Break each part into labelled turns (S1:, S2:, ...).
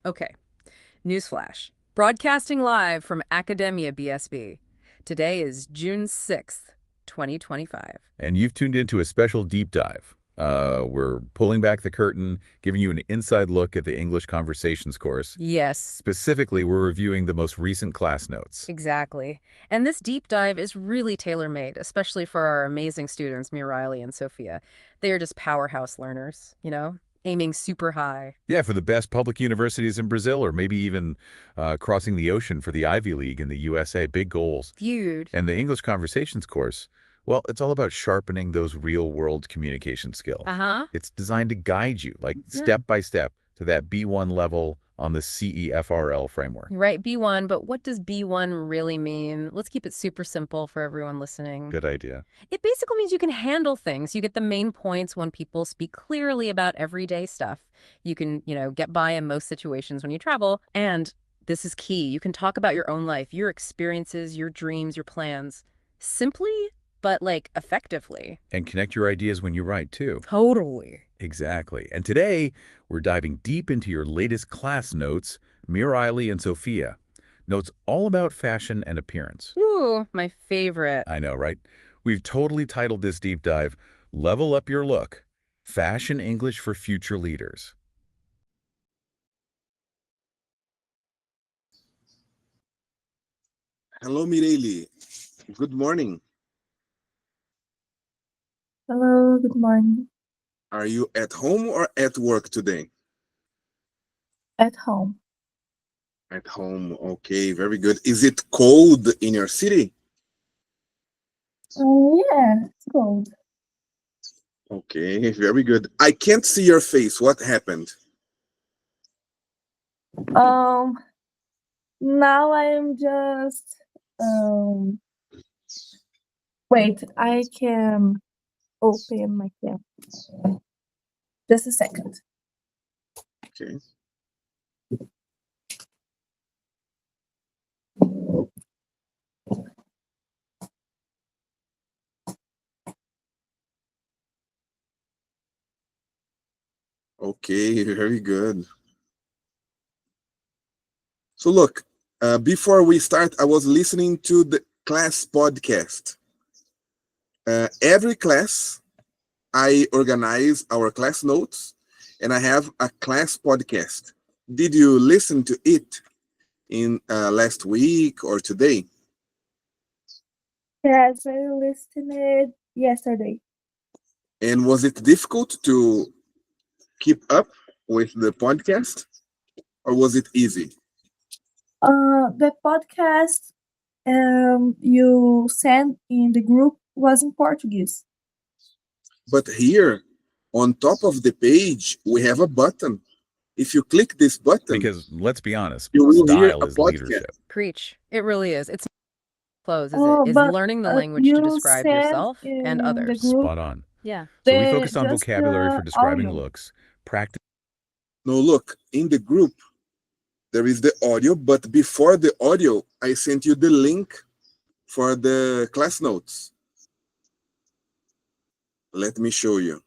S1: Okay, newsflash. Broadcasting live from Academia BSB. Today is June 6th, 2025.
S2: And you've tuned into a special deep dive. We're pulling back the curtain, giving you an inside look at the English Conversations course.
S1: Yes,
S2: Specifically, we're reviewing the most recent class notes.
S1: exactly. And this deep dive is really tailor-made, especially for our amazing students, Riley and Sophia. They are just powerhouse learners, aiming super high.
S2: Yeah, for the best public universities in Brazil, or maybe even crossing the ocean for the Ivy League in the USA. Big goals.
S1: Feud.
S2: And the English Conversations course, well, it's all about sharpening those real-world communication skills.
S1: Uh-huh.
S2: It's designed to guide you, like
S1: Yeah.
S2: step by step, to that B1 level on the CEFRL framework.
S1: Right, B1, but what does B1 really mean? Let's keep it super simple for everyone listening.
S2: Good idea.
S1: It basically means you can handle things. You get the main points when people speak clearly about everyday stuff. You can, get by in most situations when you travel. And this is key. You can talk about your own life, your experiences, your dreams, your plans, simply, but effectively.
S2: And connect your ideas when you write, too.
S1: Totally.
S2: Exactly. And today, we're diving deep into your latest class notes, Riley and Sophia. Notes all about fashion and appearance.
S1: Ooh, my favorite.
S2: I know, right? We've totally titled this deep dive, Level Up Your Look, Fashion English for Future Leaders.
S3: Hello, Mireille. Good morning.
S4: Hello, good morning.
S3: Are you at home or at work today?
S4: At home.
S3: At home. Okay, very good. Is it cold in your city?
S4: Yeah, it's cold.
S3: Okay, very good. I can't see your face. What happened?
S4: Now I'm just wait, I can open my camera. Just a second.
S3: Okay. Okay, very good. So look, before we start, I was listening to the class podcast. Every class, I organize our class notes and I have a class podcast. Did you listen to it in last week or today?
S4: Yes, I listened yesterday.
S3: And was it difficult to keep up with the podcast or was it easy?
S4: The podcast you sent in the group was in Portuguese.
S3: But here on top of the page, we have a button. If you click this button,
S2: Because, let's be honest,
S3: you will hear
S2: style
S3: a
S2: is
S3: podcast.
S2: leadership.
S1: Preach. It really is. It's close, is
S4: Oh,
S1: it? Is
S4: but
S1: learning the language to
S4: you
S1: describe
S4: sent
S1: yourself and
S4: in the
S1: others.
S4: group
S2: Spot on.
S1: Yeah.
S2: So we focused on
S4: just
S2: vocabulary for
S4: the
S2: describing
S4: audio.
S2: looks, practice.
S3: No, look, in the group, there is the audio, but before the audio, I sent you the link for the class notes. Let me show you.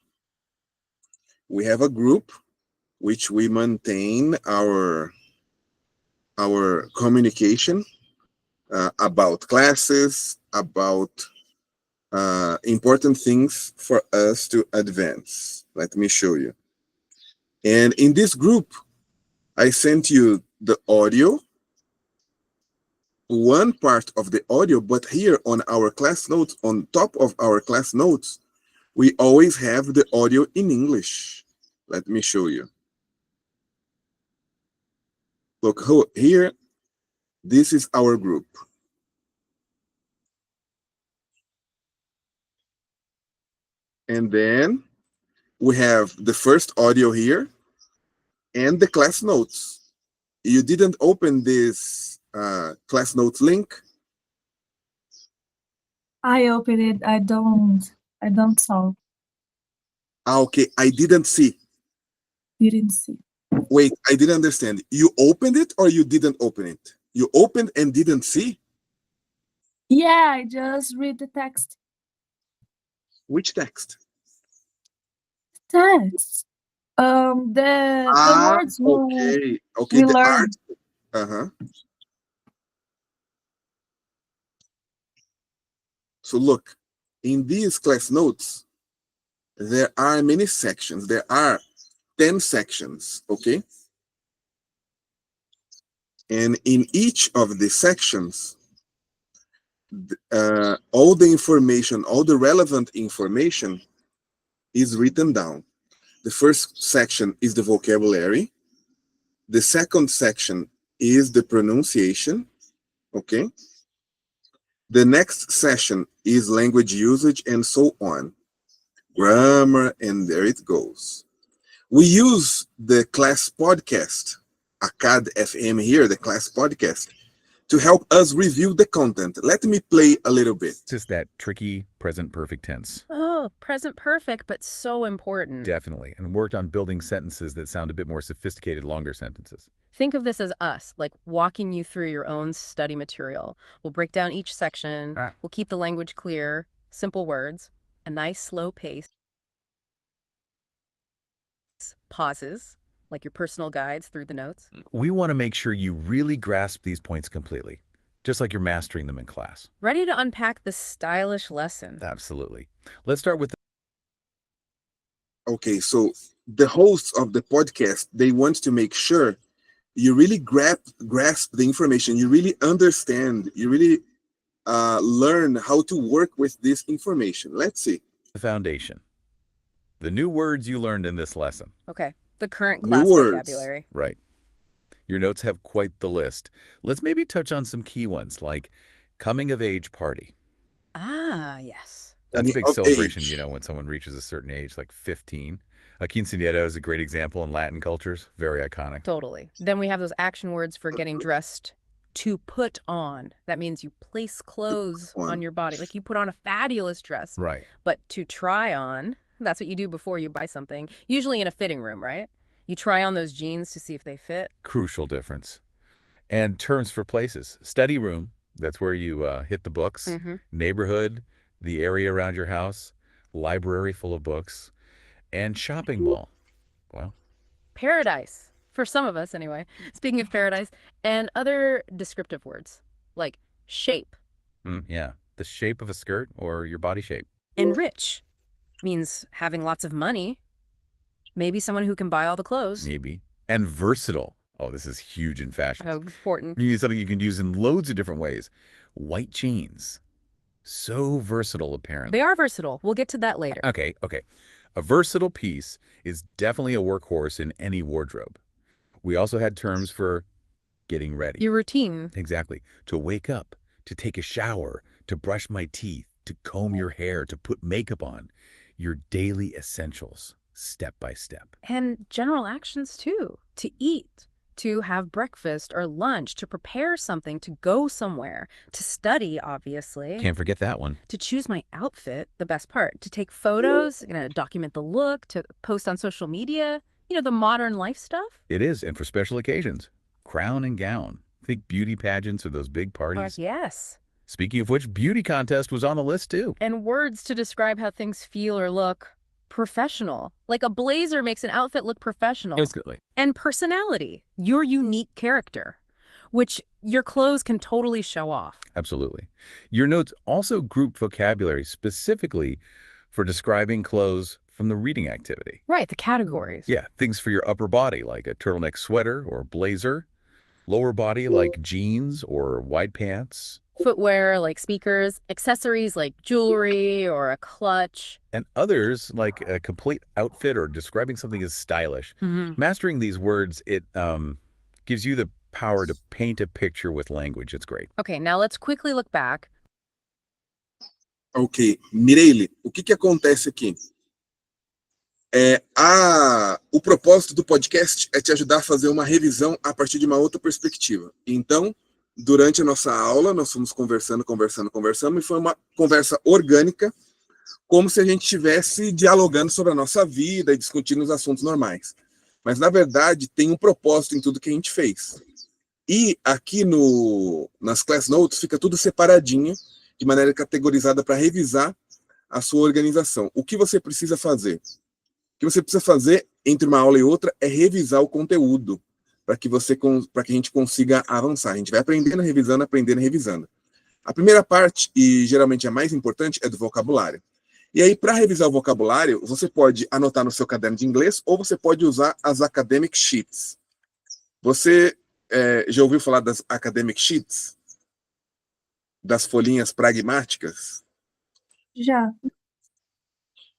S3: We have a group which we maintain our communication about classes, about important things for us to advance. Let me show you. And in this group, I sent you the audio, one part of the audio, but here on our class notes, on top of our class notes, we always have the audio in English. Let me show you. Look here, this is our group. And then we have the first audio here and the class notes. You didn't open this class notes link?
S4: I opened it. I don't saw.
S3: Okay, I didn't see.
S4: Didn't see.
S3: Wait, I didn't understand. You opened it or you didn't open it? You opened and didn't see?
S4: Yeah, I just read the text.
S3: Which text?
S4: Text. The words
S3: okay,
S4: we
S3: the
S4: learn.
S3: art. Uh-huh. So look, in these class notes, there are many sections. There are 10 sections, okay? And in each of the sections, all the information, all the relevant information is written down. The first section is the vocabulary. The second section is the pronunciation, okay? The next section is language usage and so on. Grammar, and there it goes. We use the class podcast, ACAD FM here, the class podcast, to help us review the content. Let me play a little bit.
S2: Just that tricky present perfect tense.
S1: Oh, present perfect, but so important.
S2: Definitely. And worked on building sentences that sound a bit more sophisticated, longer sentences.
S1: Think of this as us, like walking you through your own study material. We'll break down each section. We'll keep the language clear, simple words, a nice slow pace. Pauses, like your personal guides through the notes.
S2: We want to make sure you really grasp these points completely, just like you're mastering them in class.
S1: Ready to unpack the stylish lesson.
S2: Absolutely. Let's start with
S3: Okay, so the hosts of the podcast, they want to make sure you really grasp the information, you really understand, you really learn how to work with this information. Let's see.
S2: the foundation. The new words you learned in this lesson.
S1: Okay, the current
S3: New
S1: class
S3: words.
S1: vocabulary.
S2: Right. Your notes have quite the list. Let's maybe touch on some key ones, like coming of age party.
S1: Ah, yes.
S2: That's a
S3: Coming
S2: big
S3: of
S2: celebration,
S3: age.
S2: you know, when someone reaches a certain age, like 15. A quinceañera is a great example in Latin cultures. Very iconic.
S1: Totally. Then we have those action words for getting dressed. To put on. That means you place clothes on your body. Like you put on a fabulous dress.
S2: Right.
S1: But to try on, that's what you do before you buy something. Usually in a fitting room, right? You try on those jeans to see if they fit.
S2: Crucial difference. And terms for places. Study room, that's where you hit the books. Neighborhood, the area around your house. Library full of books. And shopping mall. Well,
S1: Paradise. For some of us, anyway. Speaking of paradise, and other descriptive words, like shape.
S2: yeah. The shape of a skirt or your body shape.
S1: And rich means having lots of money. Maybe someone who can buy all the clothes.
S2: Maybe. And versatile. Oh, this is huge in fashion.
S1: Oh, important.
S2: You need something you can use in loads of different ways. White jeans. So versatile, apparently.
S1: They are versatile. We'll get to that later.
S2: Okay. A versatile piece is definitely a workhorse in any wardrobe. We also had terms for getting ready.
S1: Your routine.
S2: Exactly. To wake up, to take a shower, to brush my teeth, to comb your hair, to put makeup on. Your daily essentials, step by step.
S1: And general actions, too. To eat, to have breakfast or lunch, to prepare something, to go somewhere, to study, obviously.
S2: Can't forget that one.
S1: To choose my outfit, the best part. To take photos, document the look, to post on social media. You know, the modern life stuff.
S2: It is, and for special occasions. Crown and gown. Think beauty pageants or those big parties.
S1: Yes.
S2: Speaking of which, beauty contest was on the list too.
S1: And words to describe how things feel or look. Professional. Like a blazer makes an outfit look professional.
S2: Absolutely.
S1: And personality. Your unique character, which your clothes can totally show off.
S2: Absolutely. Your notes also group vocabulary specifically for describing clothes from the reading activity.
S1: Right, the categories.
S2: Yeah, things for your upper body, like a turtleneck sweater or blazer. Lower body, like jeans or wide pants.
S1: Footwear, like speakers. Accessories, like jewelry or a clutch.
S2: And others, like a complete outfit or describing something as stylish. Mastering these words, it gives you the power to paint a picture with language. It's great.
S1: Okay, now let's quickly look back.
S3: Ok, Mireille, o que acontece aqui? O propósito do podcast é te ajudar a fazer uma revisão a partir de uma outra perspectiva. Então, durante a nossa aula, nós fomos conversando, e foi uma conversa orgânica, como se a gente estivesse dialogando sobre a nossa vida e discutindo os assuntos normais. Mas, na verdade, tem um propósito em tudo que a gente fez. E aqui nas Class Notes fica tudo separadinho, de maneira categorizada para revisar a sua organização. O que você precisa fazer? O que você precisa fazer entre uma aula e outra é revisar o conteúdo para que a gente consiga avançar. A gente vai aprendendo, revisando, aprendendo, revisando. A primeira parte, e geralmente a mais importante, é do vocabulário. E aí, para revisar o vocabulário, você pode anotar no seu caderno de inglês ou você pode usar as academic sheets. Você já ouviu falar das academic sheets? Das folhinhas pragmáticas?
S4: Já.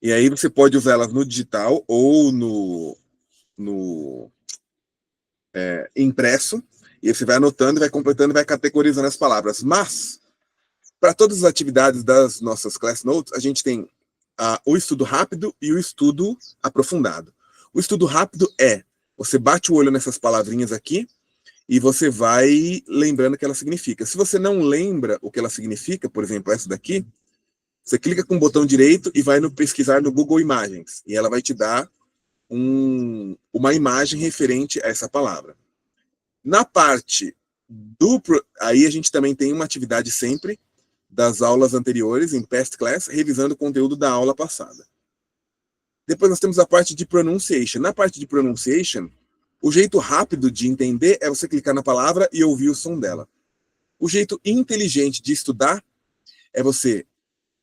S3: E aí você pode usar elas no digital ou no impresso, e você vai anotando, vai completando, vai categorizando as palavras. Mas, para todas as atividades das nossas class notes, a gente tem o estudo rápido e o estudo aprofundado. O estudo rápido você bate o olho nessas palavrinhas aqui e você vai lembrando o que ela significa. Se você não lembra o que ela significa, por exemplo, essa daqui, você clica com o botão direito e vai no pesquisar no Google Imagens, e ela vai te dar uma imagem referente a essa palavra. Na parte aí a gente também tem uma atividade sempre das aulas anteriores, em past class, revisando o conteúdo da aula passada. Depois nós temos a parte de pronunciation. Na parte de pronunciation, o jeito rápido de entender é você clicar na palavra e ouvir o som dela. O jeito inteligente de estudar é você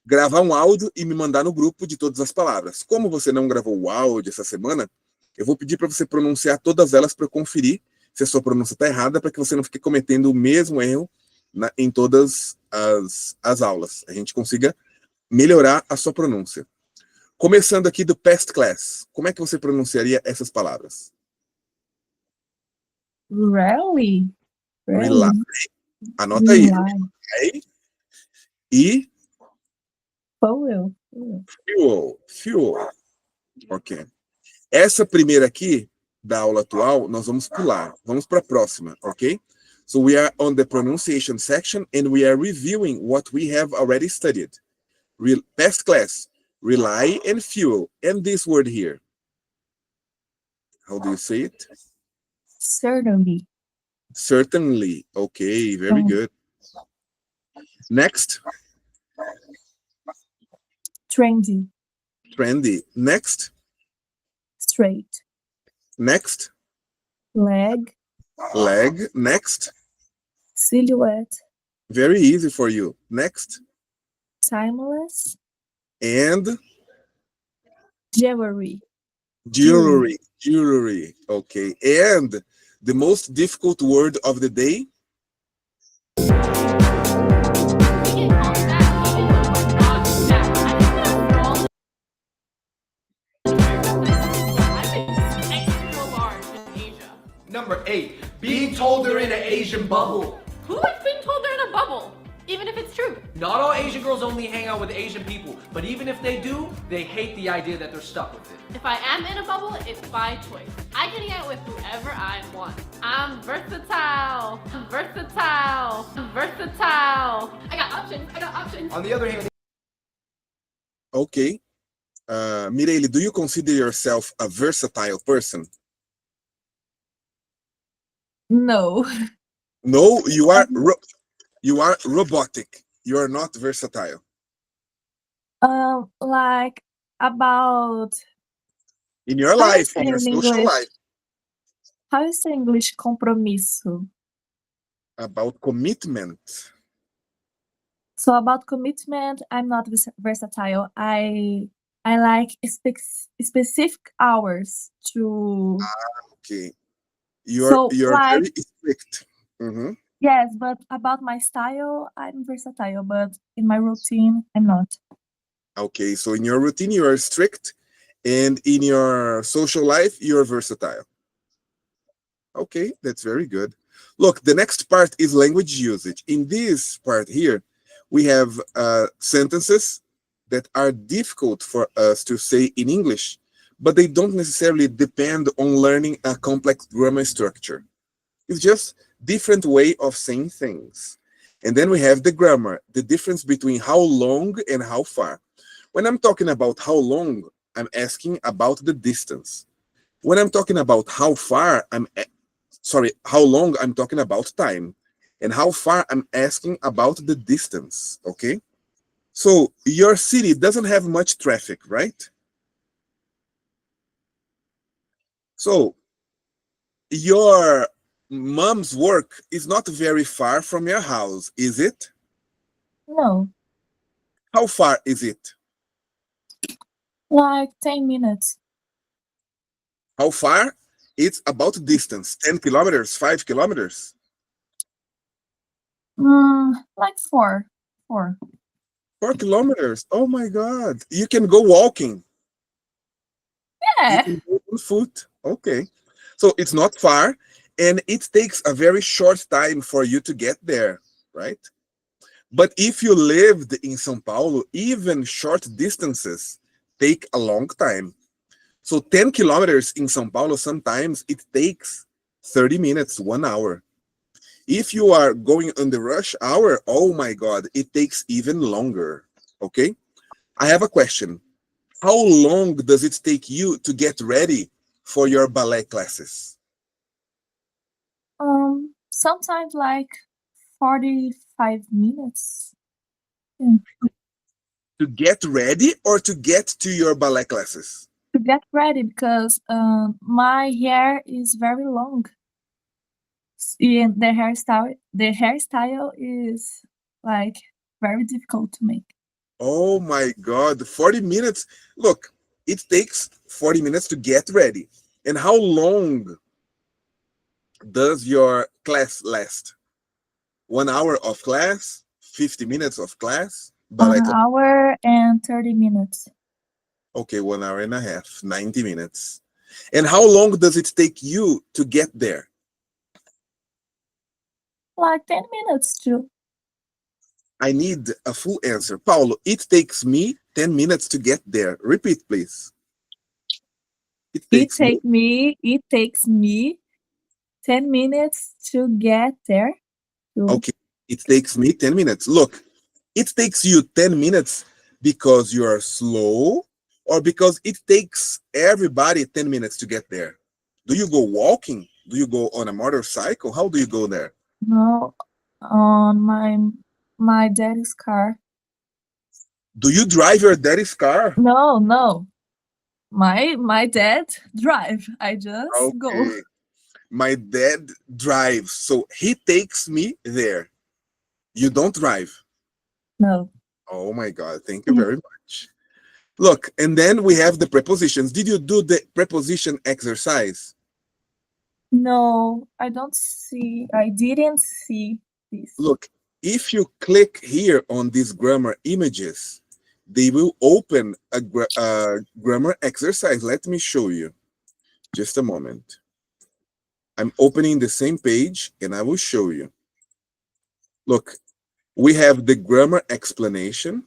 S3: gravar um áudio e me mandar no grupo de todas as palavras. Como você não gravou o áudio essa semana, eu vou pedir para você pronunciar todas elas para conferir se a sua pronúncia está errada, para que você não fique cometendo o mesmo erro em todas as aulas. A gente consiga melhorar a sua pronúncia. Começando aqui do past class, como é que você pronunciaria essas palavras?
S4: Really?
S3: Rely. Anota aí. Rely. E
S4: Fuel.
S3: Fuel. Ok. Essa primeira aqui, da aula atual, nós vamos pular. Vamos para a próxima, ok? So we are on the pronunciation section and we are reviewing what we have already studied. Past class, rely and fuel. And this word here. How do you say it?
S4: Certainly.
S3: Certainly. Okay, very good. Next.
S4: Trendy.
S3: Trendy. Next.
S4: Straight.
S3: Next.
S4: Leg.
S3: Leg. Next.
S4: Silhouette.
S3: Very easy for you. Next.
S4: Timeless.
S3: And
S4: Jewelry.
S3: Jewelry. Okay. And the most difficult word of the day?
S5: Number 8, being told they're in an Asian bubble.
S6: Who likes being told they're in a bubble? Even if it's true.
S5: Not all Asian girls only hang out with Asian people, but even if they do, they hate the idea that they're stuck with it.
S6: If I am in a bubble, it's by choice. I can hang out with whoever I want. I'm versatile. I got options.
S5: On the other hand,
S3: Okay. Mireille, do you consider yourself a versatile person?
S4: No.
S3: No, you are robotic. You are not versatile.
S4: Like about
S3: In your life, in your social life.
S4: How is the English compromisso?
S3: About commitment.
S4: So about commitment, I'm not versatile. I like specific hours to.
S3: Okay. You're
S4: like,
S3: very strict. Mm-hmm.
S4: Yes, but about my style, I'm versatile, but in my routine, I'm not.
S3: Okay, so in your routine, you are strict, and in your social life, you're versatile. Okay, that's very good. Look, the next part is language usage. In this part here, we have sentences that are difficult for us to say in English, but they don't necessarily depend on learning a complex grammar structure. It's just different way of saying things. And then we have the grammar, the difference between how long and how far. When I'm talking about how long, I'm asking about the distance. When I'm talking about how far, how long, I'm talking about time. And how far, I'm asking about the distance, okay? So your city doesn't have much traffic, right? So your mom's work is not very far from your house, is it?
S4: No,
S3: How far is it?
S4: like 10 minutes.
S3: How far? It's about distance, 10 kilometers, 5 kilometers.
S4: Like 4. 4.
S3: 4 kilometers. Oh my God. You can go walking. You
S4: Yeah.
S3: can go on foot. Okay. So it's not far, and it takes a very short time for you to get there, right? But if you lived in São Paulo, even short distances take a long time. So 10 kilometers in São Paulo, sometimes it takes 30 minutes, 1 hour. If you are going on the rush hour, oh my God, it takes even longer. Okay? I have a question. How long does it take you to get ready for your ballet classes?
S4: Sometimes like 45 minutes. Yeah.
S3: To get ready or to get to your ballet classes?
S4: To get ready because my hair is very long. And the hairstyle is like very difficult to make.
S3: Oh my God, 40 minutes. Look, it takes 40 minutes to get ready. And how long does your class last? 1 hour of class, 50 minutes of class, ballet
S4: 1
S3: class.
S4: hour and 30 minutes.
S3: Okay, 1 hour and a half, 90 minutes. And how long does it take you to get there?
S4: Like 10 minutes too.
S3: I need a full answer. Paulo, it takes me 10 minutes to get there. Repeat, please. It takes me.
S4: It takes me 10 minutes to get there.
S3: Okay, it takes me 10 minutes. Look, it takes you 10 minutes because you are slow or because it takes everybody 10 minutes to get there. Do you go walking? Do you go on a motorcycle? How do you go there?
S4: No, on my daddy's car.
S3: Do you drive your daddy's car?
S4: No. My dad drive. I just go.
S3: Okay. My dad drives, so he takes me there. You don't drive.
S4: No.
S3: Oh my God, thank you very much. Look, and then we have the prepositions. Did you do the preposition exercise?
S4: No, I didn't see this.
S3: Look, if you click here on these grammar images, they will open a grammar exercise. Let me show you. Just a moment. I'm opening the same page and I will show you. Look, we have the grammar explanation.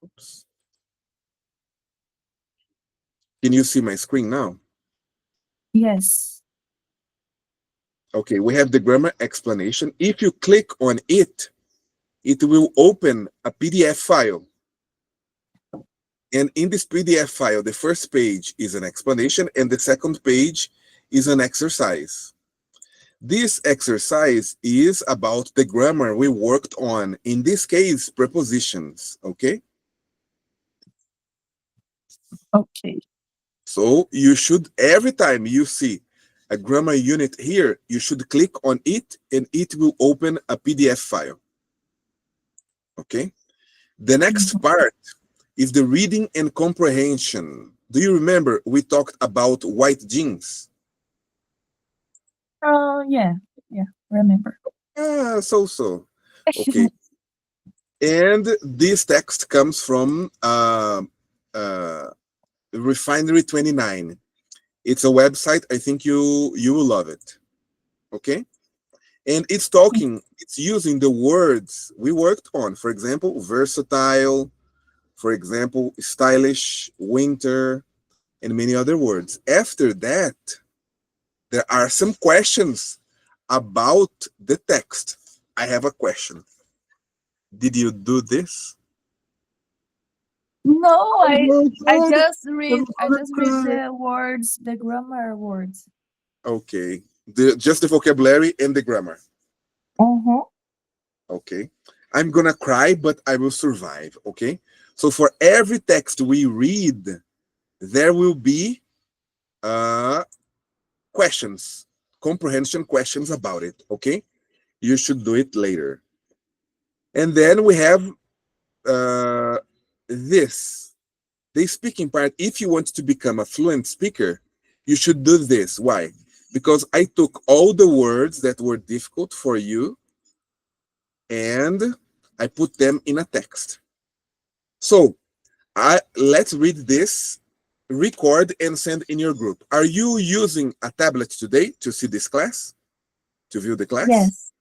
S3: Oops. Can you see my screen now?
S4: Yes.
S3: Okay, we have the grammar explanation. If you click on it, it will open a PDF file. And in this PDF file, the first page is an explanation and the second page is an exercise. This exercise is about the grammar we worked on, in this case, prepositions, okay?
S4: Okay.
S3: So you should, every time you see a grammar unit here, you should click on it and it will open a PDF file, okay? The next part is the reading and comprehension. Do you remember we talked about white jeans?
S4: Yeah, remember.
S3: So. Okay. And this text comes from Refinery 29. It's a website. I think you will love it. Okay. And it's using the words we worked on. For example, versatile, for example, stylish, winter, and many other words. After that, there are some questions about the text. I have a question. Did you do this?
S4: No, I
S3: God.
S4: just read the words, the grammar words.
S3: Okay. Just the vocabulary and the grammar. Okay. I'm gonna cry, but I will survive. Okay. So for every text we read, there will be questions, comprehension questions about it, okay? You should do it later. And then we have this, the speaking part. If you want to become a fluent speaker, you should do this. Why? Because I took all the words that were difficult for you and I put them in a text. So let's read this, record, and send in your group. Are you using a tablet today to see this class, to view the class?
S4: Yes.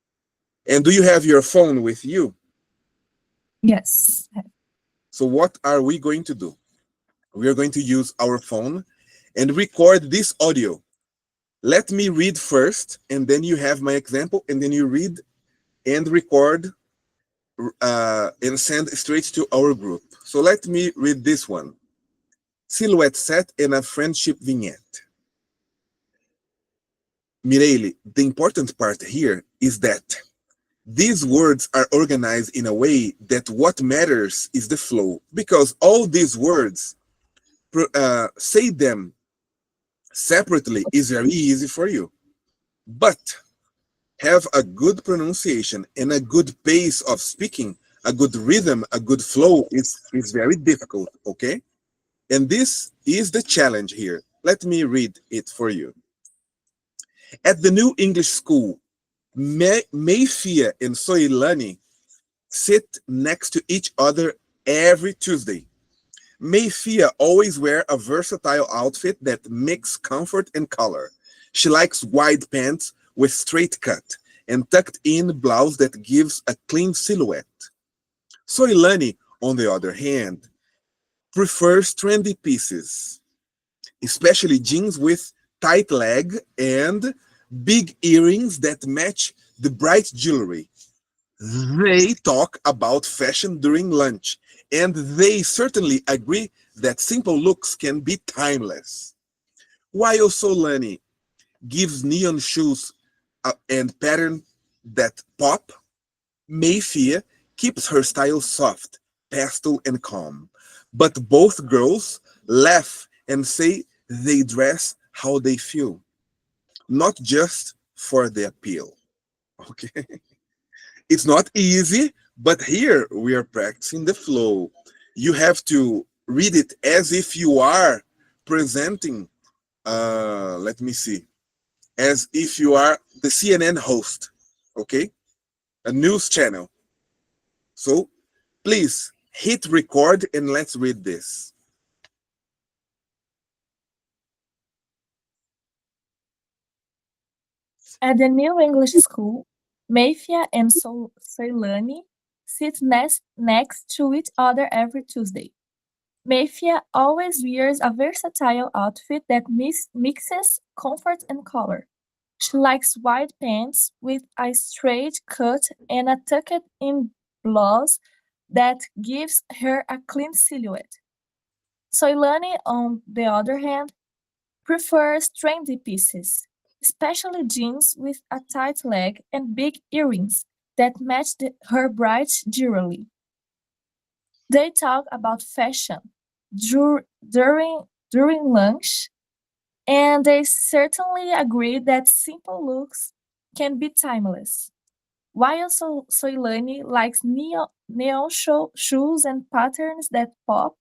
S3: And do you have your phone with you?
S4: Yes.
S3: So what are we going to do? We are going to use our phone and record this audio. Let me read first, and then you have my example, and then you read and record and send straight to our group. So let me read this one. Silhouette set and a friendship vignette. Mireille, the important part here is that these words are organized in a way that what matters is the flow, because all these words, say them separately is very easy for you. But have a good pronunciation and a good pace of speaking, a good rhythm, a good flow is very difficult, okay? And this is the challenge here. Let me read it for you. At the new English school, Mayfia and Soilani sit next to each other every Tuesday. Mayfia always wear a versatile outfit that mix comfort and color. She likes wide pants with straight cut and tucked in blouse that gives a clean silhouette. Soilani, on the other hand, prefers trendy pieces, especially jeans with tight leg and big earrings that match the bright jewelry. They talk about fashion during lunch, and they certainly agree that simple looks can be timeless. While Solani gives neon shoes and pattern that pop, Mayfia keeps her style soft, pastel, and calm. But both girls laugh and say they dress how they feel, not just for the appeal. Okay? It's not easy, but here we are practicing the flow. You have to read it as if you are presenting, let me see, as if you are the CNN host, okay? A news channel. So please hit record and let's read this.
S4: At the new English school, Mayfia and Soilani sit next to each other every Tuesday. Mayfia always wears a versatile outfit that mixes comfort and color. She likes wide pants with a straight cut and a tucked-in blouse that gives her a clean silhouette. Soilani, on the other hand, prefers trendy pieces, especially jeans with a tight leg and big earrings that match her bright jewelry. They talk about fashion during lunch, and they certainly agree that simple looks can be timeless. While Soilani likes neon shoes and patterns that pop,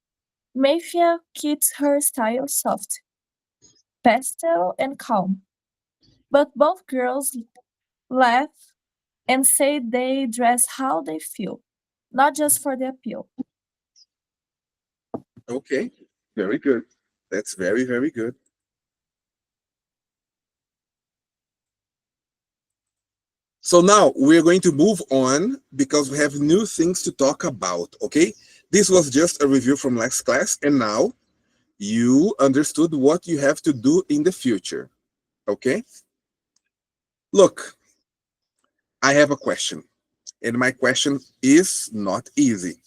S4: Mayfia keeps her style soft, pastel, and calm. But both girls laugh and say they dress how they feel, not just for the appeal.
S3: Okay, very good. That's very, very good. So now we're going to move on because we have new things to talk about, okay? This was just a review from last class, and now you understood what you have to do in the future, okay? Look, I have a question, and my question is not easy.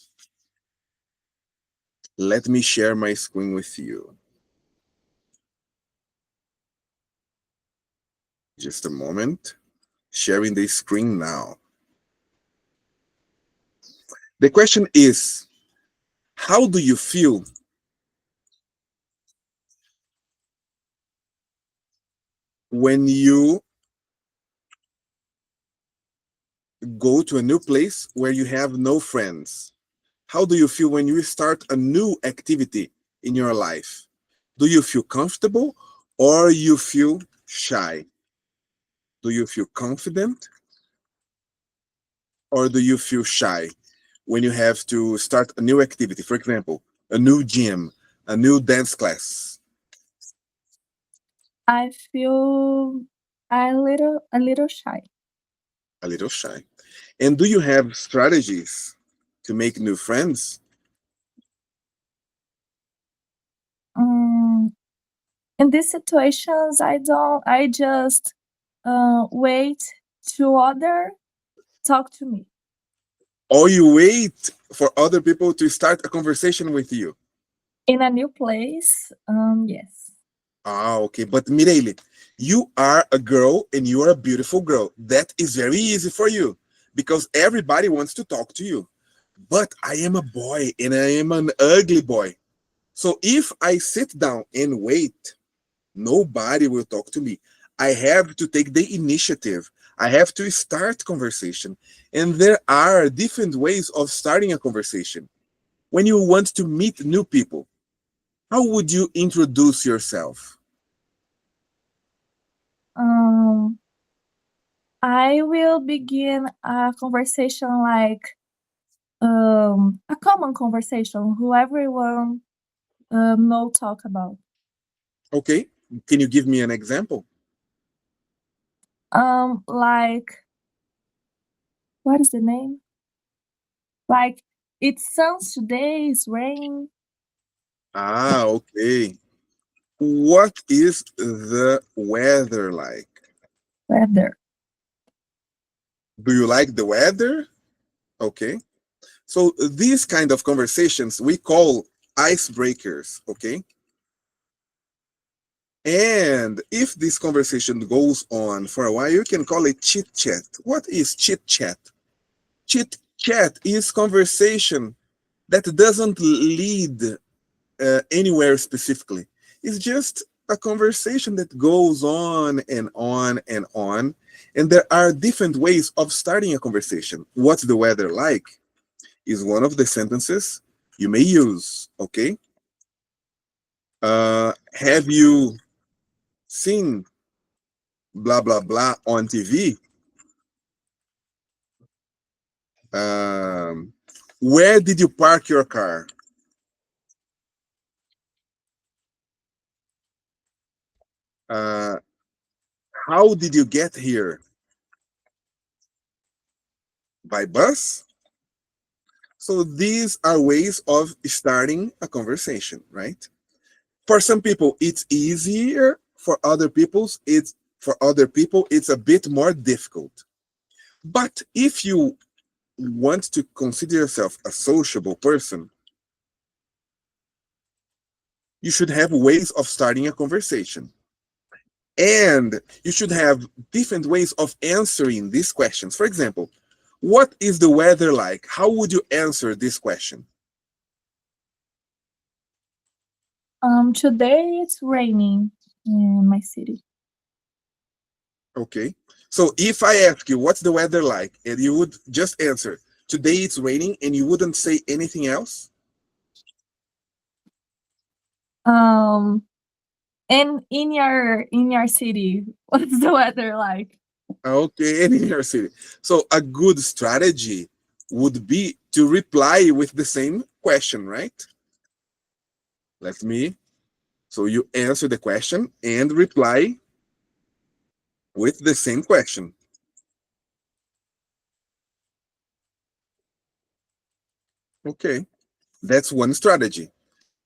S3: Let me share my screen with you. Just a moment. Sharing the screen now. The question is, how do you feel when you go to a new place where you have no friends? How do you feel when you start a new activity in your life? Do you feel comfortable or you feel shy? Do you feel confident or do you feel shy when you have to start a new activity? For example, a new gym, a new dance class.
S4: I feel a little shy.
S3: A little shy. And do you have strategies to make new friends?
S4: Um, in these situations, I just wait to other talk to me.
S3: Or you wait for other people to start a conversation with you?
S4: In a new place, yes.
S3: Ah, okay. But Mireille, you are a girl and you are a beautiful girl. That is very easy for you because everybody wants to talk to you. But I am a boy and I am an ugly boy. So if I sit down and wait, nobody will talk to me. I have to take the initiative. I have to start conversation. And there are different ways of starting a conversation. When you want to meet new people, how would you introduce yourself?
S4: Um, I will begin a conversation like a common conversation who everyone know talk about.
S3: Okay. Can you give me an example?
S4: Like what is the name? Like it's suns today, it's rain,
S3: Ah, okay. What is the weather like?
S4: weather.
S3: Do you like the weather? Okay. So these kind of conversations we call icebreakers, okay? And if this conversation goes on for a while, you can call it chit chat. What is chit chat? Chit chat is conversation that doesn't lead anywhere specifically. It's just a conversation that goes on and on and on. And there are different ways of starting a conversation. What's the weather like is one of the sentences you may use, okay? Have you seen blah, blah, blah on TV? Um, where did you park your car? Uh, how did you get here? By bus? So these are ways of starting a conversation, right? For some people, it's easier. For other people, it's a bit more difficult. But if you want to consider yourself a sociable person, you should have ways of starting a conversation. And you should have different ways of answering these questions. For example, what is the weather like? How would you answer this question?
S4: Today it's raining in my city.
S3: Okay. So if I ask you what's the weather like, and you would just answer, today it's raining, and you wouldn't say anything else?
S4: Um, and in your city, what's the weather like?
S3: Okay, and in your city. So a good strategy would be to reply with the same question, right? Let me. So you answer the question and reply with the same question. Okay, that's one strategy.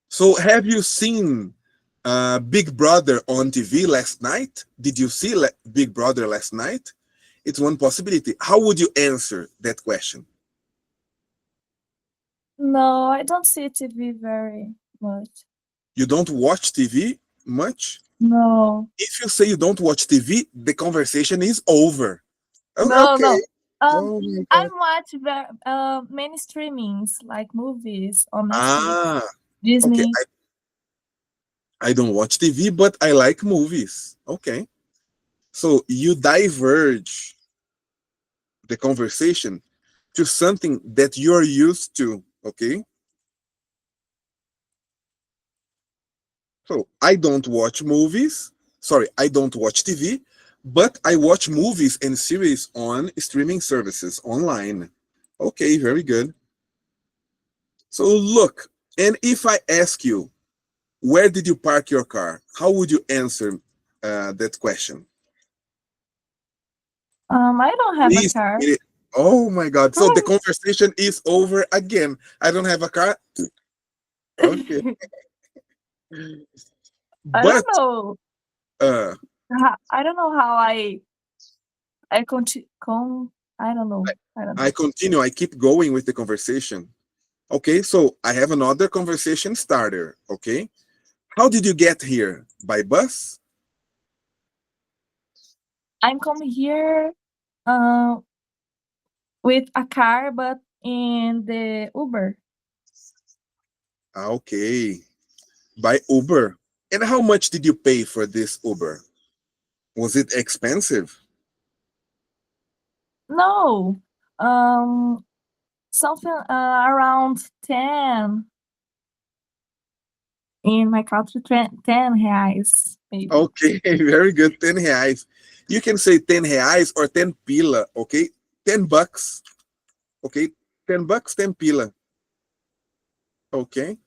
S3: So have you seen Big Brother on TV last night? Did you see Big Brother last night? It's one possibility. How would you answer that question?
S4: No, I don't see TV very much.
S3: You don't watch TV much?
S4: No,
S3: If you say you don't watch TV, the conversation is over. Oh,
S4: no,
S3: okay.
S4: no. Um,
S3: Oh my
S4: I
S3: God.
S4: watch many streamings like movies on Netflix,
S3: Ah, okay.
S4: Disney.
S3: I don't watch TV, but I like movies. Okay. So you diverge the conversation to something that you're used to, okay? So I don't watch movies. Sorry, I don't watch TV, but I watch movies and series on streaming services online. Okay, very good. So look, and if I ask you, where did you park your car? How would you answer that question?
S4: I don't have a
S3: Please.
S4: car.
S3: Oh my God. So the conversation is over again. I don't have a car. Okay.
S4: I don't
S3: But
S4: know.
S3: uh,
S4: I don't know how I continue. I don't know. I don't know.
S3: I continue. I keep going with the conversation. Okay, so I have another conversation starter. Okay. How did you get here? By bus?
S4: I'm coming here with a car, but in the Uber.
S3: Okay. By Uber. And how much did you pay for this Uber? Was it expensive?
S4: No, something around 10 in my country. 10 reais, maybe.
S3: Okay, very good. 10 reais. You can say 10 reais or 10 pila, okay? 10 bucks. Okay? 10 bucks, 10 pila. Okay?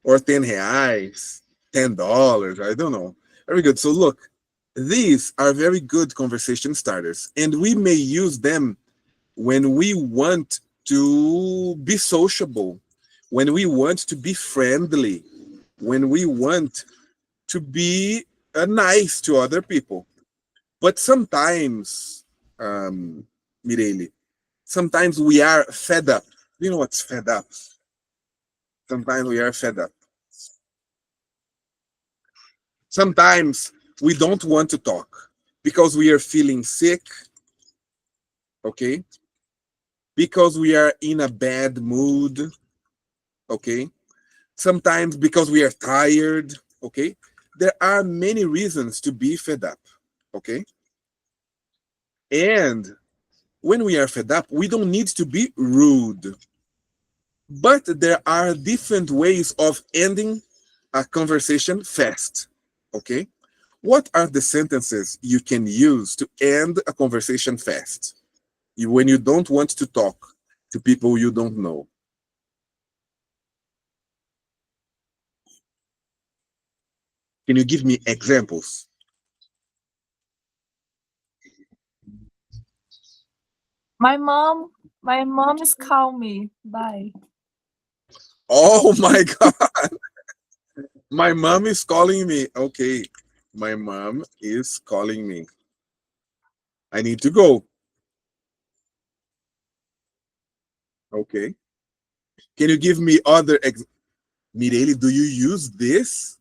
S3: Or 10 reais, $10. I don't know. Very good. So look, these are very good conversation starters, and we may use them when we want to be sociable, when we want to be friendly, when we want to be nice to other people. But sometimes, Mireli, sometimes we are fed up. You know what's fed up? Sometimes we are fed up. Sometimes we don't want to talk because we are feeling sick, okay? Because we are in a bad mood, okay? Sometimes because we are tired, okay? There are many reasons to be fed up, okay? And when we are fed up, we don't need to be rude. But there are different ways of ending a conversation fast, okay? What are the sentences you can use to end a conversation fast? When you don't want to talk to people you don't know. Can you give me examples?
S4: My mom is calling me. Bye.
S3: Oh my God. My mom is calling me. Okay. My mom is calling me. I need to go. Okay. Can you give me other Mireli, do you use this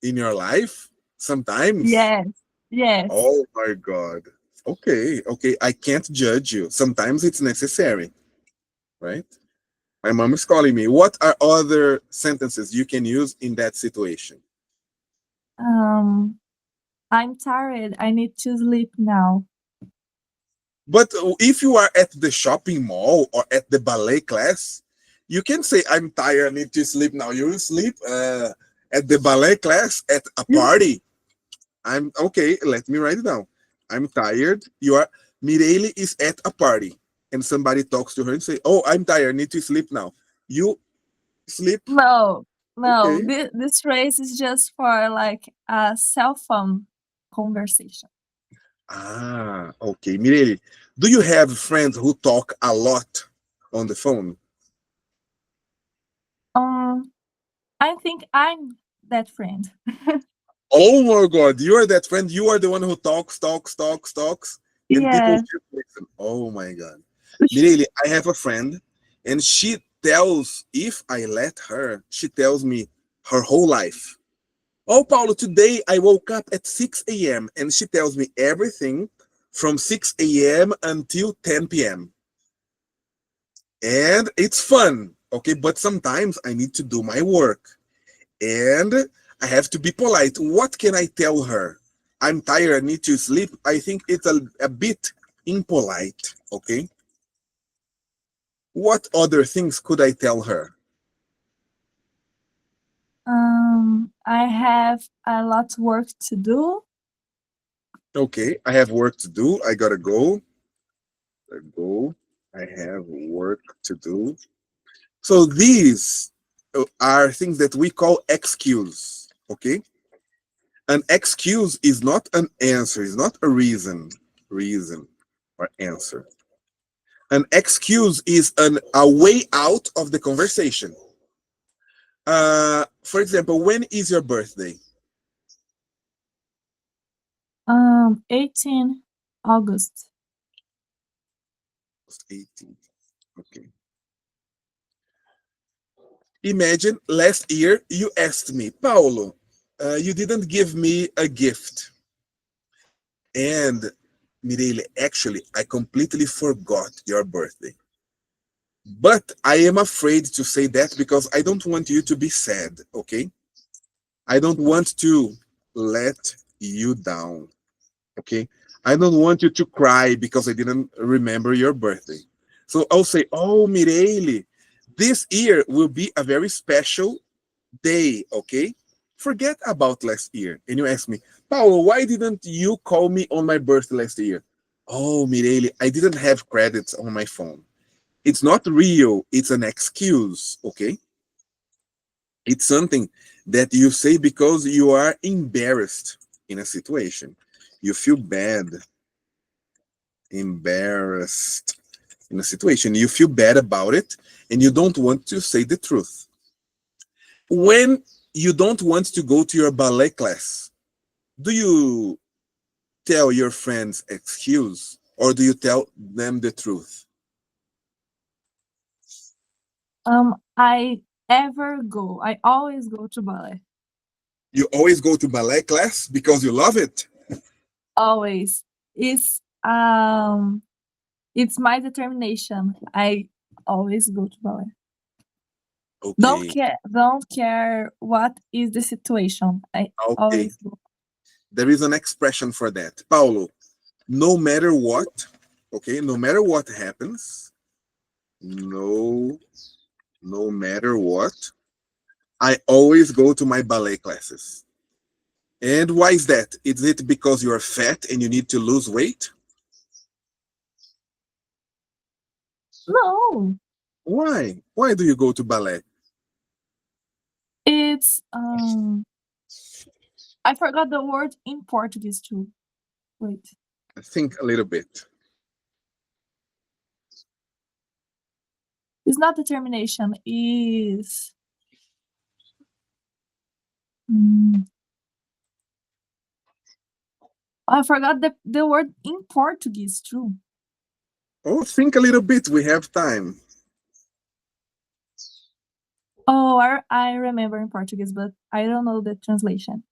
S3: in your life sometimes?
S4: Yes. Yes.
S3: Oh my God. Okay. Okay. I can't judge you. Sometimes it's necessary, right? My mom is calling me. What are other sentences you can use in that situation?
S4: I'm tired. I need to sleep now.
S3: But if you are at the shopping mall or at the ballet class, you can say, I'm tired, I need to sleep now. You will sleep at the ballet class, at a party. I'm okay, let me write it down. I'm tired. You are, Mireli is at a party and somebody talks to her and say, oh, I'm tired, I need to sleep now. You sleep.
S4: No, no.
S3: Okay.
S4: This phrase is just for like a cell phone conversation.
S3: Ah, okay. Mireli, do you have friends who talk a lot on the phone?
S4: I think I'm that friend.
S3: Oh my God, you are that friend. You are the one who talks, and people
S4: Yeah.
S3: just listen. Oh my God. Mireli, I have a friend, and she tells, if I let her, she tells me her whole life. Oh, Paulo, today I woke up at 6 a.m. and she tells me everything from 6 a.m. until 10 p.m. And it's fun, okay? But sometimes I need to do my work and I have to be polite. What can I tell her? I'm tired, I need to sleep, I think it's a bit impolite, okay? What other things could I tell her?
S4: I have a lot of work to do.
S3: Okay, I have work to do. I gotta go. I have work to do. So these are things that we call excuse. Okay, an excuse is not an answer. It's not a reason or answer. An excuse is a way out of the conversation. For example, when is your birthday?
S4: 18 August.
S3: 18. Okay. Imagine last year you asked me, Paulo, you didn't give me a gift. And Mireille, actually, I completely forgot your birthday. But I am afraid to say that because I don't want you to be sad, okay? I don't want to let you down, okay? I don't want you to cry because I didn't remember your birthday. So I'll say, oh, Mireille, this year will be a very special day, okay? Forget about last year. And you ask me, Paulo, why didn't you call me on my birthday last year? Oh, Mireille, I didn't have credits on my phone. It's not real. It's an excuse, okay? It's something that you say because you are embarrassed in a situation. You feel bad, embarrassed in a situation. You feel bad about it, and you don't want to say the truth. When you don't want to go to your ballet class, do you tell your friends excuse or do you tell them the truth?
S4: I always go to ballet.
S3: You always go to ballet class because you love it?
S4: Always. It's my determination. I always go to ballet.
S3: Okay.
S4: Don't care what is the situation. I
S3: Okay.
S4: always go.
S3: There is an expression for that. Paulo, no matter what, okay, no matter what happens, no matter what, I always go to my ballet classes. And why is that? Is it because you're fat and you need to lose weight?
S4: No.
S3: Why? Why do you go to ballet?
S4: It's I forgot the word in Portuguese too. Wait.
S3: Think a little bit.
S4: It's not determination, is I forgot the word in Portuguese too.
S3: Oh, think a little bit. We have time.
S4: Oh, I remember in Portuguese, but I don't know the translation.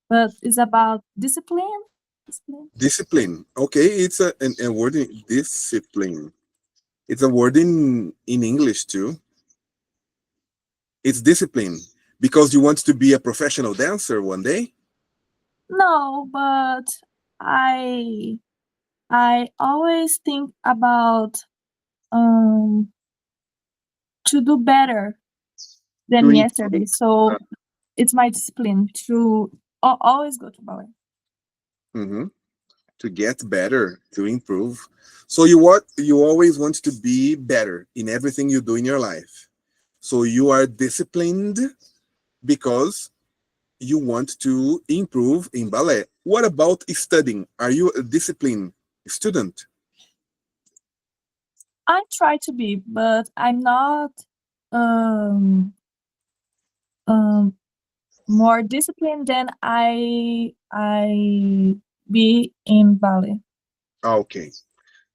S4: But it's about discipline.
S3: Discipline. Okay, it's a word in discipline. It's a word in English too. It's discipline because you want to be a professional dancer one day.
S4: No, but I always think about to do better than
S3: To
S4: yesterday. So it's my discipline to always go to ballet.
S3: To get better, to improve. So you always want to be better in everything you do in your life. So you are disciplined because you want to improve in ballet. What about studying? Are you a disciplined student?
S4: I try to be, but I'm not more disciplined than I be in ballet.
S3: Okay.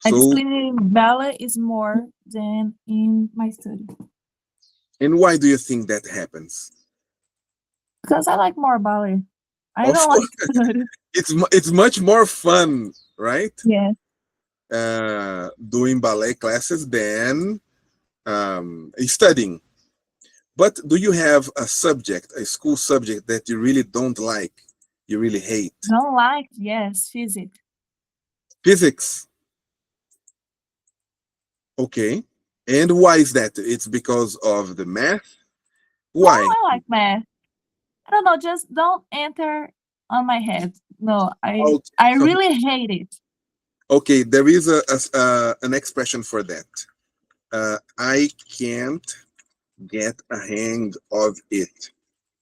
S4: My
S3: So,
S4: discipline in ballet is more than in my study.
S3: and why do you think that happens?
S4: Because I like more ballet. I
S3: Of
S4: don't
S3: course,
S4: like study.
S3: it's much more fun, right?
S4: Yeah.
S3: Doing ballet classes than studying. But do you have a subject, a school subject that you really don't like? You really hate?
S4: Don't like, yes, physics.
S3: Physics. Okay. And why is that? It's because of the math?
S4: No,
S3: Why?
S4: I like math. I don't know, just don't enter on my head. No, I
S3: Okay.
S4: really hate it.
S3: Okay, there is an expression for that. I can't get a hang of it.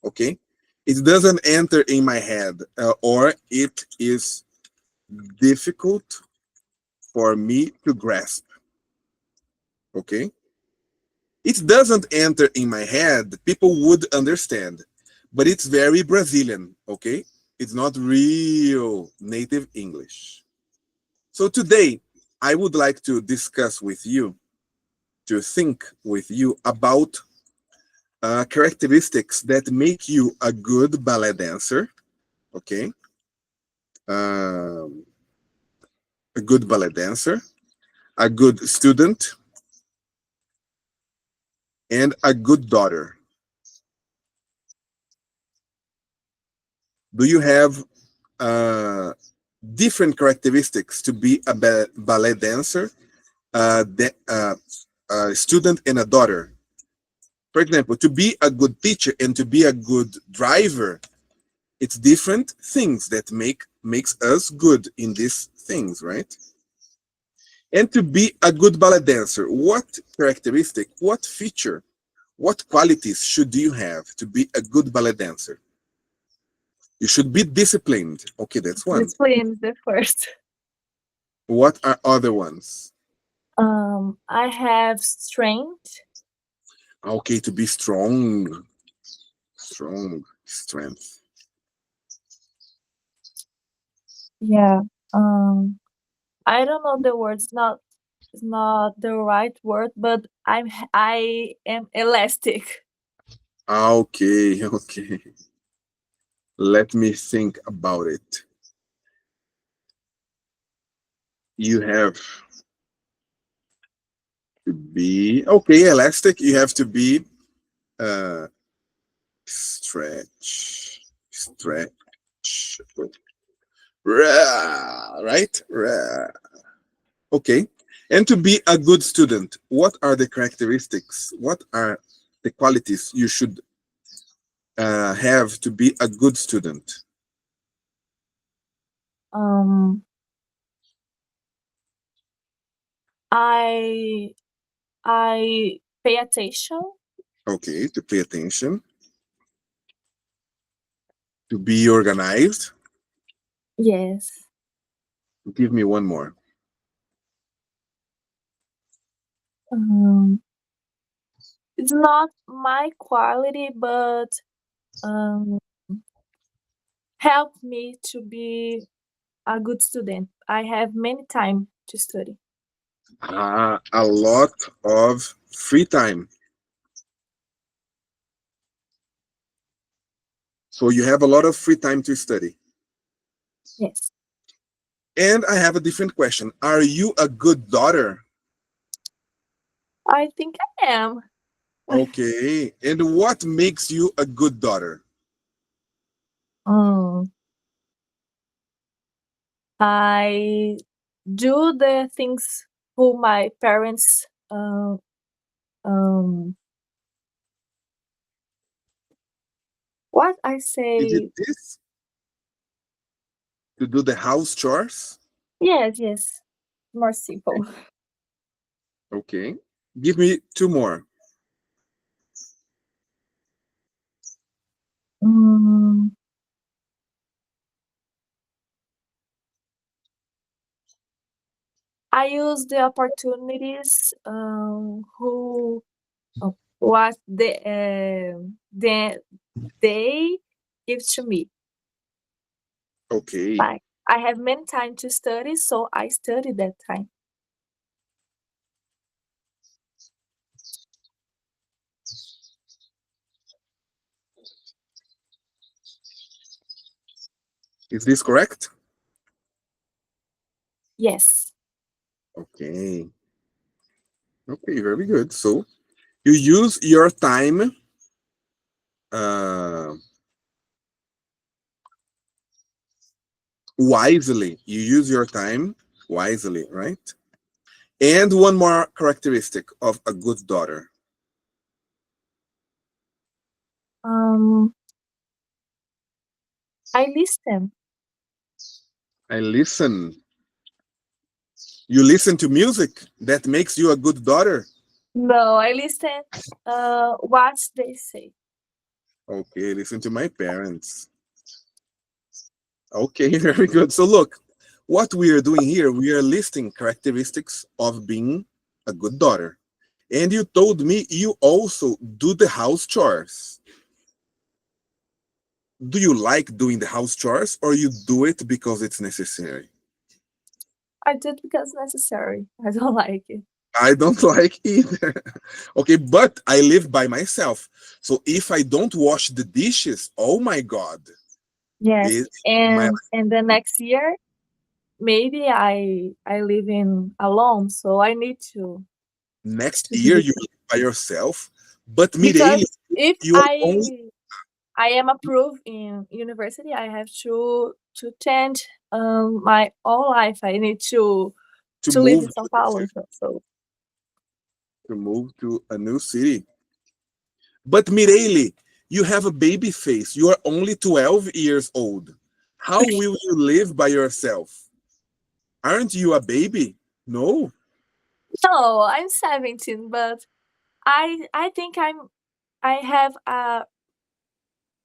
S3: Okay? It doesn't enter in my head, or it is difficult for me to grasp. Okay? It doesn't enter in my head, people would understand, but it's very Brazilian. Okay? It's not real native English. So today, I would like to discuss with you, to think with you about characteristics that make you a good ballet dancer. Okay? Um, a good ballet dancer, a good student, and a good daughter. Do you have different characteristics to be a ballet dancer, a student, and a daughter? For example, to be a good teacher and to be a good driver, it's different things that makes us good in these things, right? And to be a good ballet dancer, what characteristic, what feature, what qualities should you have to be a good ballet dancer? You should be disciplined. Okay, that's one.
S4: Discipline is the first.
S3: What are other ones?
S4: I have strength.
S3: Okay, to be strong. Strong, strength.
S4: Yeah. I don't know the words. It's not the right word, but I am elastic.
S3: Okay, okay. Let me think about it. You have to be okay, elastic. You have to be uh stretch, right? Okay. And to be a good student, what are the characteristics? What are the qualities you should have to be a good student?
S4: Um, I I pay attention.
S3: Okay, to pay attention, to be organized.
S4: Yes.
S3: Give me one more.
S4: Um, it's not my quality, but um, help me to be a good student. I have many time to study.
S3: A lot of free time. So you have a lot of free time to study.
S4: Yes.
S3: And I have a different question. Are you a good daughter?
S4: I think I am.
S3: Okay. And what makes you a good daughter?
S4: Um, I do the things who my parents um what I
S3: Is it
S4: say.
S3: this? To do the house chores?
S4: Yes, yes. More simple.
S3: Okay. Give me two more.
S4: Mm, I use the opportunities who what they give to me.
S3: Okay.
S4: Like I have many time to study, so I study that time.
S3: Is this correct?
S4: Yes.
S3: Okay. Okay, very good. So you use your time uh, wisely. You use your time wisely, right? And one more characteristic of a good daughter.
S4: Um, I listen.
S3: I listen. You listen to music. That makes you a good daughter.
S4: No, I listen. What they say.
S3: Okay, listen to my parents. Okay, very good. So look, what we are doing here, we are listing characteristics of being a good daughter. And you told me you also do the house chores. Do you like doing the house chores or you do it because it's necessary?
S4: I do it because necessary. I don't like it.
S3: I don't like either. Okay, but I live by myself. So if I don't wash the dishes, oh my God,
S4: Yes,
S3: it, my
S4: and the next year maybe I live in alone, so I need
S3: next
S4: to do
S3: year
S4: it
S3: you live by yourself. But Mireille,
S4: because if
S3: you are only
S4: I am approved in university, I have to change my whole life. I need
S3: to
S4: to live
S3: move
S4: in
S3: to
S4: São
S3: the
S4: Paulo.
S3: city,
S4: So
S3: to move to a new city. But Mireille, you have a baby face. You are only 12 years old. How will you live by yourself? Aren't you a baby? No.
S4: no, I'm 17, but I think I have a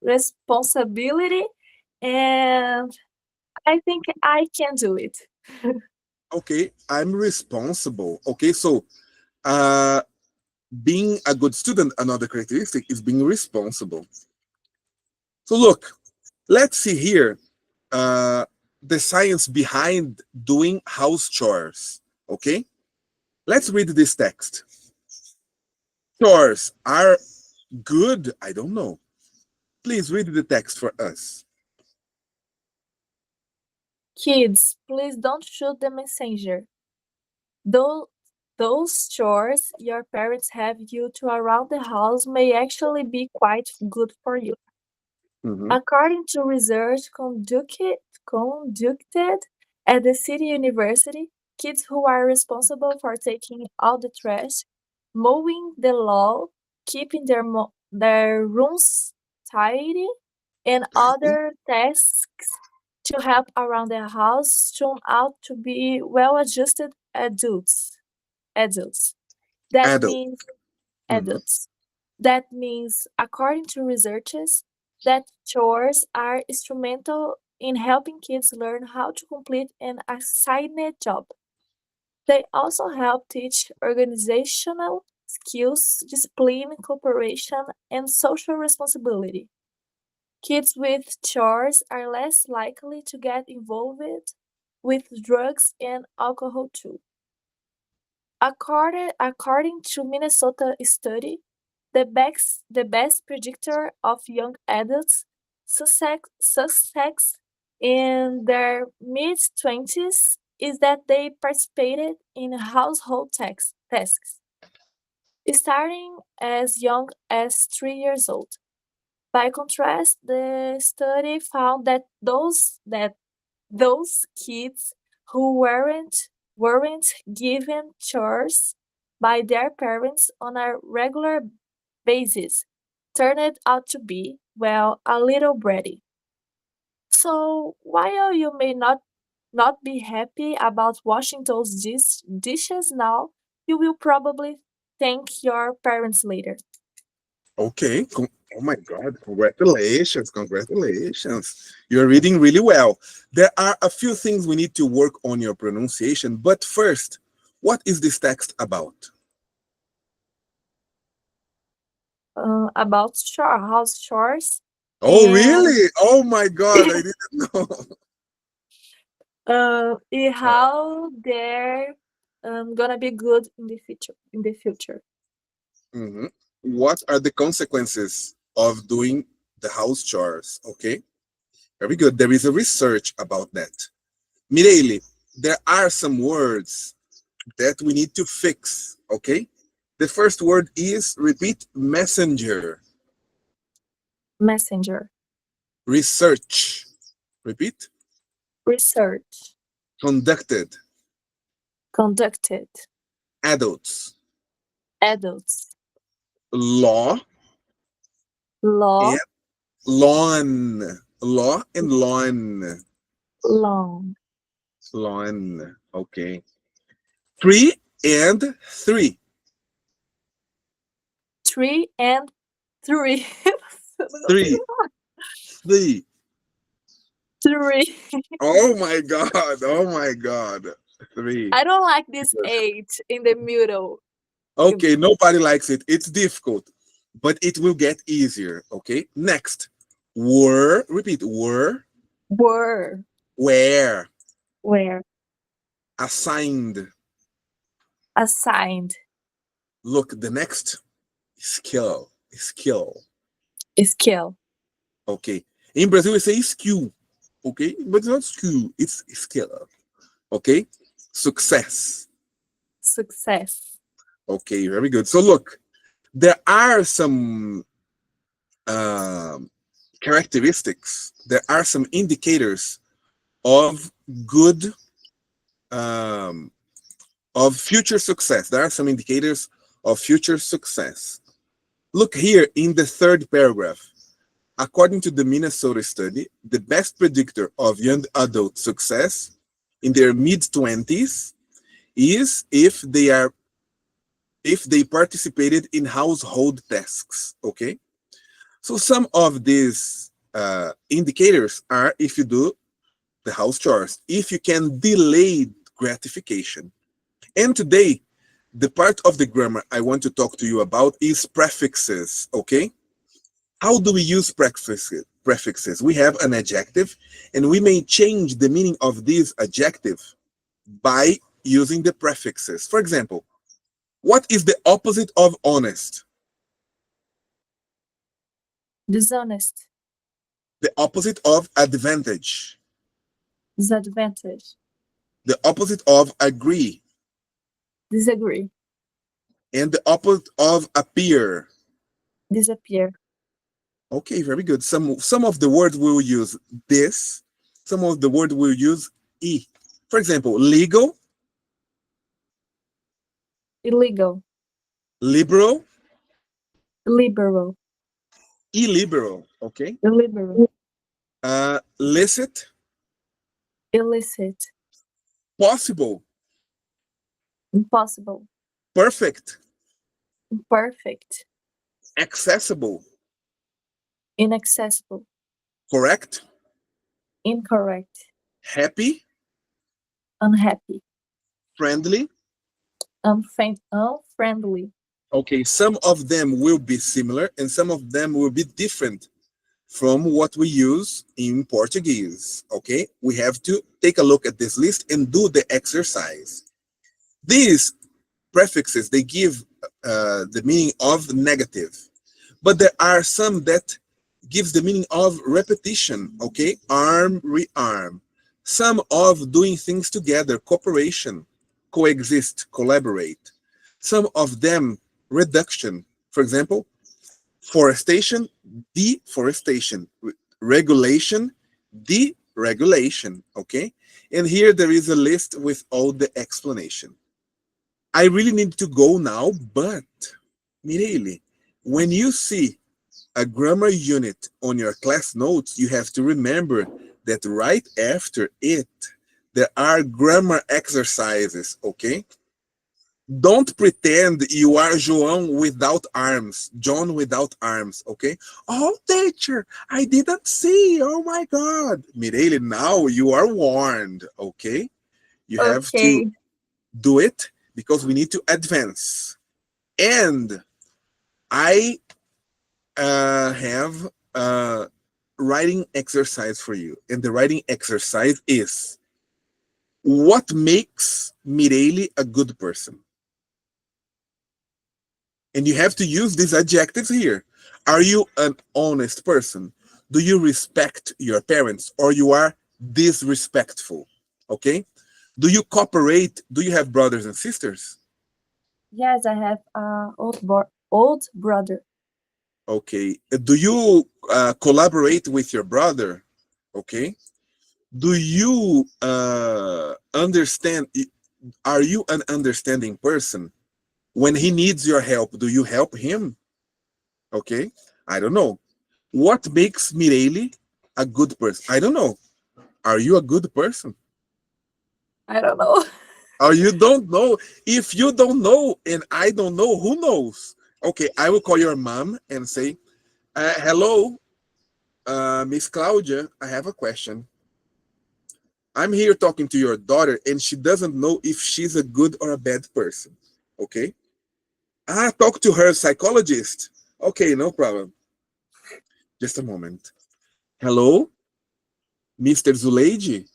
S4: responsibility, and I think I can do it.
S3: Okay, I'm responsible. Okay, so uh, being a good student, another characteristic is being responsible. So look, let's see here the science behind doing house chores. Okay, let's read this text. Chores are good. I don't know. Please read the text for us.
S4: Kids, please don't shoot the messenger. Though those chores your parents have you to around the house may actually be quite good for you.
S3: Mhm.
S4: According to research conducted at the City University, kids who are responsible for taking out the trash, mowing the lawn, keeping their rooms tidy, and other tasks to help around the house turn out to be well-adjusted adults. Adults. That
S3: Adult.
S4: means
S3: Mhm.
S4: adults. That means, according to researchers, that chores are instrumental in helping kids learn how to complete an assigned job. They also help teach organizational skills, discipline, cooperation, and social responsibility. Kids with chores are less likely to get involved with drugs and alcohol too. According to Minnesota study, the best predictor of young adults' success in their mid-20s is that they participated in household tasks, starting as young as 3 years old. By contrast, the study found that those kids who weren't given chores by their parents on a regular basis turned out to be, well, a little bratty. So while you may not be happy about washing those dishes now, you will probably thank your parents later.
S3: Okay. Oh my God. Congratulations. Congratulations. You're reading really well. There are a few things we need to work on your pronunciation. But first, what is this text about?
S4: About house chores
S3: Oh,
S4: and
S3: really? Oh my God. I didn't know.
S4: how they're gonna be good in the future. In the future,
S3: Mhm. What are the consequences of doing the house chores? Okay. Very good. There is a research about that. Mireille, there are some words that we need to fix. Okay. The first word is repeat messenger.
S4: messenger,
S3: Research. Repeat.
S4: Research.
S3: Conducted.
S4: Conducted.
S3: Adults.
S4: Adults.
S3: Law.
S4: Law.
S3: And lawn. Law and lawn.
S4: Long.
S3: Lawn. Okay. 3 and 3.
S4: 3 and 3.
S3: 3. 3.
S4: 3.
S3: Oh my God. Oh my God. 3.
S4: I don't like this 8 in the middle.
S3: Okay, nobody likes it. It's difficult, but it will get easier. Okay, next. Were, repeat, were,
S4: Were.
S3: where,
S4: Where.
S3: assigned.
S4: Assigned.
S3: Look, the next, skill, skill.
S4: Skill.
S3: Okay, in Brazil we say skill. Okay, but it's not skill, it's skill. Okay, success.
S4: Success.
S3: Okay, very good. So look, there are some characteristics, there are some indicators of good, of future success. There are some indicators of future success. Look here in the third paragraph. According to the Minnesota study, the best predictor of young adult success in their mid-20s is if they participated in household tasks. Okay, so some of these indicators are if you do the house chores, if you can delay gratification. And today, the part of the grammar I want to talk to you about is prefixes. Okay, how do we use prefixes? We have an adjective, and we may change the meaning of this adjective by using the prefixes. For example, what is the opposite of honest?
S4: Dishonest.
S3: The opposite of advantage.
S4: Disadvantage.
S3: The opposite of agree.
S4: Disagree.
S3: And the opposite of appear.
S4: Disappear.
S3: Okay, very good. Some of the words we will use this, some of the words we'll use e. For example, legal,
S4: Illegal.
S3: liberal,
S4: Liberal.
S3: illiberal. Okay.
S4: Illiberal.
S3: Licit,
S4: Illicit.
S3: possible,
S4: Impossible.
S3: perfect,
S4: Imperfect.
S3: accessible,
S4: Inaccessible.
S3: correct,
S4: Incorrect.
S3: happy,
S4: Unhappy.
S3: friendly.
S4: Unfriendly.
S3: Okay, some of them will be similar and some of them will be different from what we use in Portuguese. Okay, we have to take a look at this list and do the exercise. These prefixes, they give the meaning of negative, but there are some that gives the meaning of repetition. Okay, arm, rearm. Some of doing things together, cooperation, coexist, collaborate. Some of them reduction. For example, forestation, deforestation, regulation, deregulation. Okay, and here there is a list with all the explanation. I really need to go now, but Mireille, when you see a grammar unit on your class notes, you have to remember that right after it, there are grammar exercises, okay? Don't pretend you are João without arms, John without arms, okay? Oh, teacher, I didn't see. Oh my God. Mireille, now you are warned, okay? You have to do it because we need to advance. And I have a writing exercise for you. And the writing exercise is, what makes Mireille a good person? And you have to use these adjectives here. Are you an honest person? Do you respect your parents, or you are disrespectful? Okay? Do you cooperate? Do you have brothers and sisters?
S4: Yes, I have old brother.
S3: Okay. Do you collaborate with your brother? Okay. Do you understand? Are you an understanding person? When he needs your help, do you help him? Okay, I don't know. What makes Mireille a good person? I don't know. Are you a good person?
S4: I don't know.
S3: Or you don't know? If you don't know and I don't know, who knows? Okay, I will call your mom and say, hello, Miss Claudia, I have a question. I'm here talking to your daughter and she doesn't know if she's a good or a bad person. Okay? Talk to her psychologist. Okay, no problem. Just a moment. Hello, Mr. Zuleide?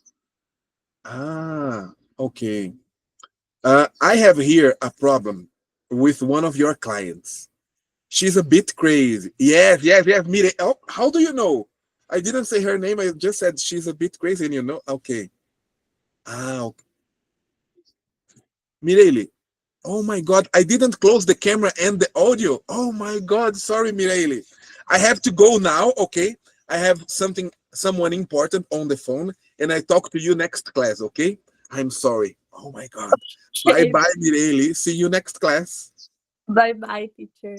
S3: Okay. I have here a problem with one of your clients. She's a bit crazy. Yes, yes, yes. Mire, oh, how do you know? I didn't say her name. I just said she's a bit crazy, and you know. Okay. Okay. Mireille. Oh my God! I didn't close the camera and the audio. Oh my God! Sorry, Mireille. I have to go now. Okay. I have someone important on the phone, and I talk to you next class. Okay. I'm sorry. Oh my God. Bye
S4: Okay.
S3: bye, Mireille. See you next class.
S4: Bye bye, teacher.